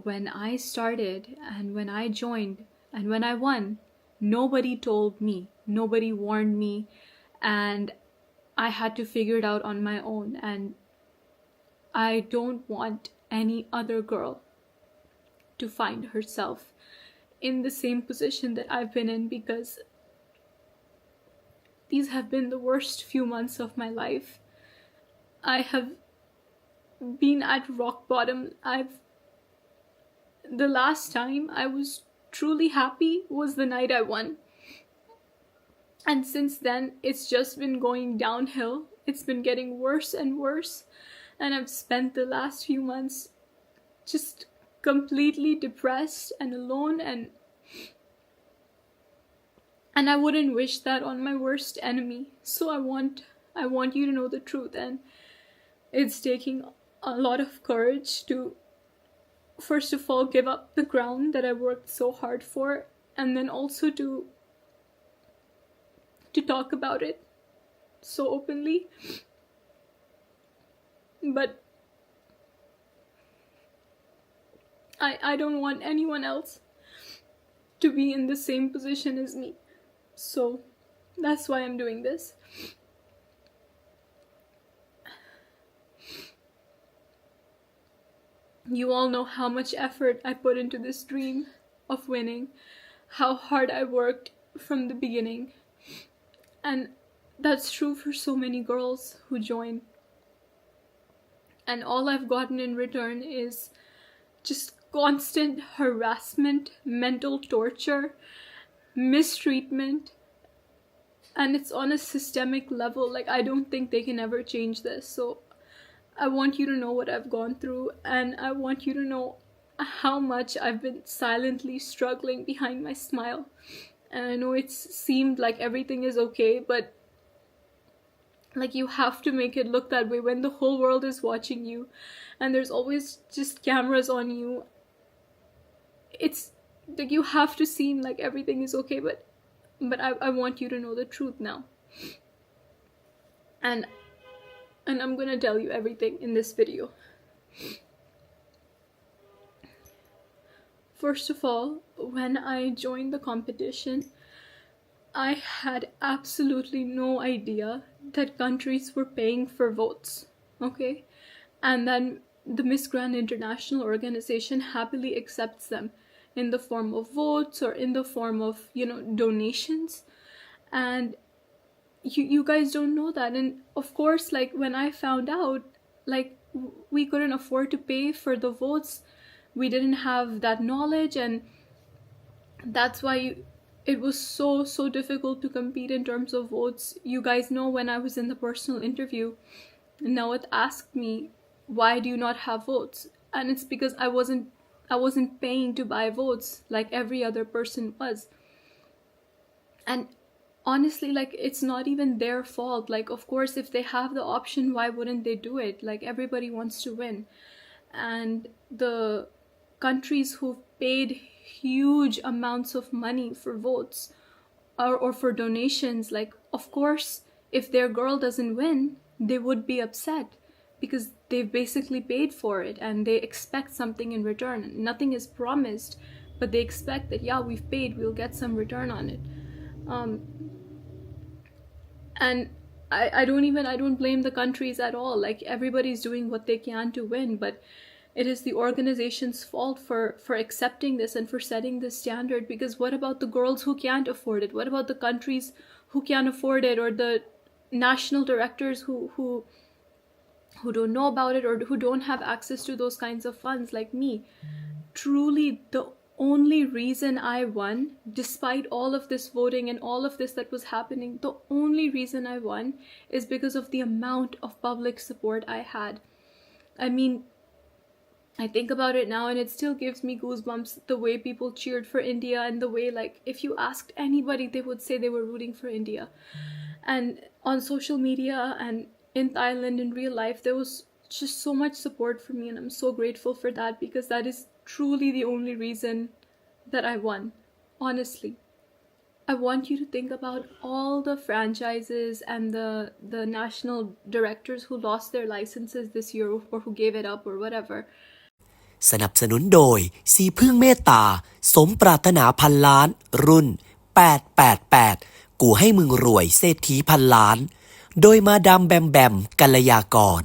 when I started and when I joined and when I won, nobody told me, nobody warned me, and I had to figure it out on my own. And I don't want any other girl to find herself in the same position that I've been in, because these have been the worst few months of my life. I have been at rock bottom. The last time I was truly happy was the night I won. And since then, it's just been going downhill. It's been getting worse and worse. And I've spent the last few months just completely depressed and alone, and I wouldn't wish that on my worst enemy. So I want you to know the truth, and it's taking a lot of courage to, first of all, give up the ground that I worked so hard for, and then also to talk about it so openly. But I don't want anyone else to be in the same position as me. So that's why I'm doing this. You all know how much effort I put into this dream of winning, how hard I worked from the beginning. And that's true for so many girls who join. And all I've gotten in return is just constant harassment, mental torture, mistreatment, and it's on a systemic level. Like, I don't think they can ever change this. So I want you to know what I've gone through, and I want you to know how much I've been silently struggling behind my smile. And I know it's seemed like everything is okay, but like, you have to make it look that way when the whole world is watching you and there's always just cameras on you. It's like, you have to seem like everything is okay, but I want you to know the truth now. And I'm gonna tell you everything in this video. First of all, when I joined the competition, I had absolutely no idea that countries were paying for votes, okay? And then the Miss Grand International organization happily accepts them in the form of votes or in the form of, donations. And you guys don't know that. And of course, like, when I found out, like, we couldn't afford to pay for the votes. We didn't have that knowledge, and that's why it was so difficult to compete in terms of votes. You guys know, when I was in the personal interview, Nawat asked me, why do you not have votes? And it's because I wasn't paying to buy votes like every other person was. And honestly, like, it's not even their fault. Like, of course, if they have the option, why wouldn't they do it? Like, everybody wants to win. And the countries who've paid huge amounts of money for votes or for donations, like, of course, if their girl doesn't win, they would be upset because they've basically paid for it and they expect something in return. Nothing is promised, but they expect that, yeah, we've paid, we'll get some return on it. And I don't blame the countries at all. Like, everybody's doing what they can to win, but it is the organization's fault for accepting this and for setting this standard. Because what about the girls who can't afford it? What about the countries who can't afford it, or the national directors who don't know about it, or who don't have access to those kinds of funds, like me? Truly, the only reason I won, despite all of this voting and all of this that was happening, the only reason I won is because of the amount of public support I had. I mean, I think about it now and it still gives me goosebumps, the way people cheered for India, and the way, like, if you asked anybody, they would say they were rooting for India. And on social media and in Thailand, in real life, there was just so much support for me, and I'm so grateful for that, because that is truly the only reason that I won. Honestly, I want you to think about all the franchises and the national directors who lost their licenses this year, or who gave it up, or whatever. สนับสนุนโดยสีพึ่งเมตตาสมปรารถนาพันล้านรุ่น888กูให้มึงรวยเศรษฐีพันล้านโดยมาดามแบมแบมกัลยากร